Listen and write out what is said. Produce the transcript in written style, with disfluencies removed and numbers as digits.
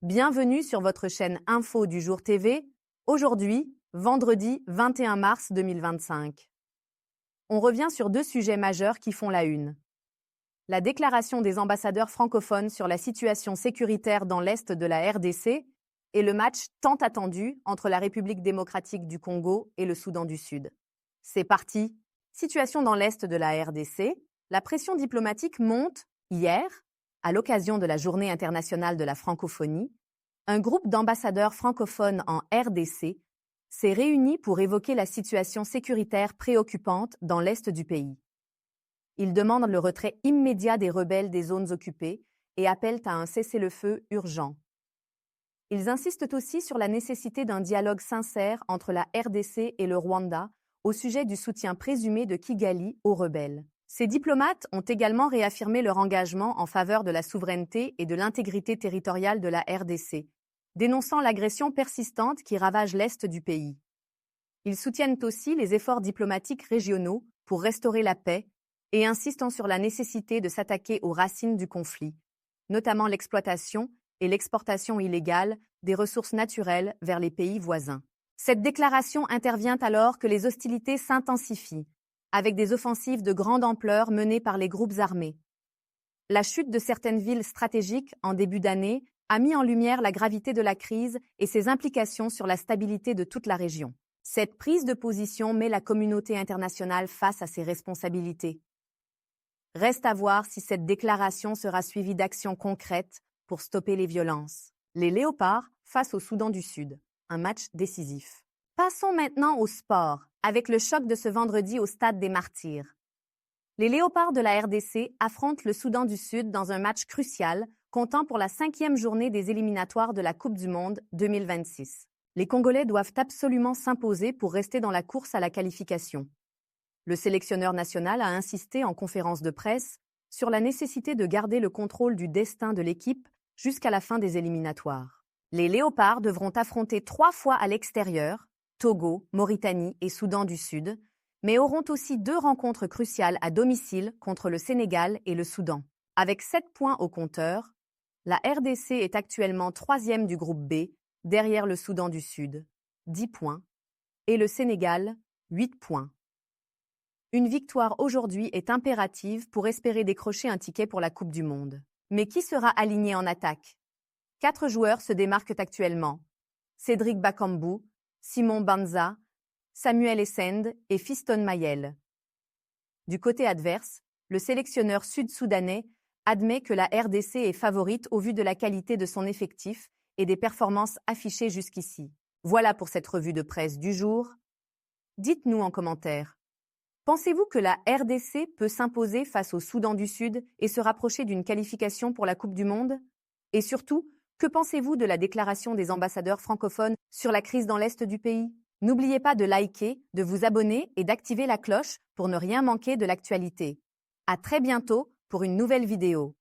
Bienvenue sur votre chaîne Info du Jour TV, aujourd'hui, vendredi 21 mars 2025. On revient sur deux sujets majeurs qui font la une. La déclaration des ambassadeurs francophones sur la situation sécuritaire dans l'Est de la RDC et le match tant attendu entre la République démocratique du Congo et le Soudan du Sud. C'est parti. Situation dans l'Est de la RDC. La pression diplomatique monte. Hier, à l'occasion de la Journée internationale de la francophonie, un groupe d'ambassadeurs francophones en RDC s'est réuni pour évoquer la situation sécuritaire préoccupante dans l'Est du pays. Ils demandent le retrait immédiat des rebelles des zones occupées et appellent à un cessez-le-feu urgent. Ils insistent aussi sur la nécessité d'un dialogue sincère entre la RDC et le Rwanda au sujet du soutien présumé de Kigali aux rebelles. Ces diplomates ont également réaffirmé leur engagement en faveur de la souveraineté et de l'intégrité territoriale de la RDC, dénonçant l'agression persistante qui ravage l'Est du pays. Ils soutiennent aussi les efforts diplomatiques régionaux pour restaurer la paix et insistant sur la nécessité de s'attaquer aux racines du conflit, notamment l'exploitation et l'exportation illégale des ressources naturelles vers les pays voisins. Cette déclaration intervient alors que les hostilités s'intensifient, avec des offensives de grande ampleur menées par les groupes armés. La chute de certaines villes stratégiques en début d'année a mis en lumière la gravité de la crise et ses implications sur la stabilité de toute la région. Cette prise de position met la communauté internationale face à ses responsabilités. Reste à voir si cette déclaration sera suivie d'actions concrètes pour stopper les violences. Les Léopards face au Soudan du Sud, un match décisif. Passons maintenant au sport, avec le choc de ce vendredi au Stade des Martyrs. Les Léopards de la RDC affrontent le Soudan du Sud dans un match crucial, comptant pour la 5e journée des éliminatoires de la Coupe du Monde 2026. Les Congolais doivent absolument s'imposer pour rester dans la course à la qualification. Le sélectionneur national a insisté en conférence de presse sur la nécessité de garder le contrôle du destin de l'équipe jusqu'à la fin des éliminatoires. Les Léopards devront affronter 3 fois à l'extérieur, Togo, Mauritanie et Soudan du Sud, mais auront aussi 2 rencontres cruciales à domicile contre le Sénégal et le Soudan. Avec 7 points au compteur, la RDC est actuellement 3e du groupe B, derrière le Soudan du Sud, 10 points, et le Sénégal, 8 points. Une victoire aujourd'hui est impérative pour espérer décrocher un ticket pour la Coupe du Monde. Mais qui sera aligné en attaque? 4 joueurs se démarquent actuellement. Cédric Bakambu, Simon Banza, Samuel Essend et Fiston Mayel. Du côté adverse, le sélectionneur sud-soudanais admet que la RDC est favorite au vu de la qualité de son effectif et des performances affichées jusqu'ici. Voilà pour cette revue de presse du jour. Dites-nous en commentaire. Pensez-vous que la RDC peut s'imposer face au Soudan du Sud et se rapprocher d'une qualification pour la Coupe du Monde? Et surtout, que pensez-vous de la déclaration des ambassadeurs francophones sur la crise dans l'Est du pays? N'oubliez pas de liker, de vous abonner et d'activer la cloche pour ne rien manquer de l'actualité. À très bientôt pour une nouvelle vidéo.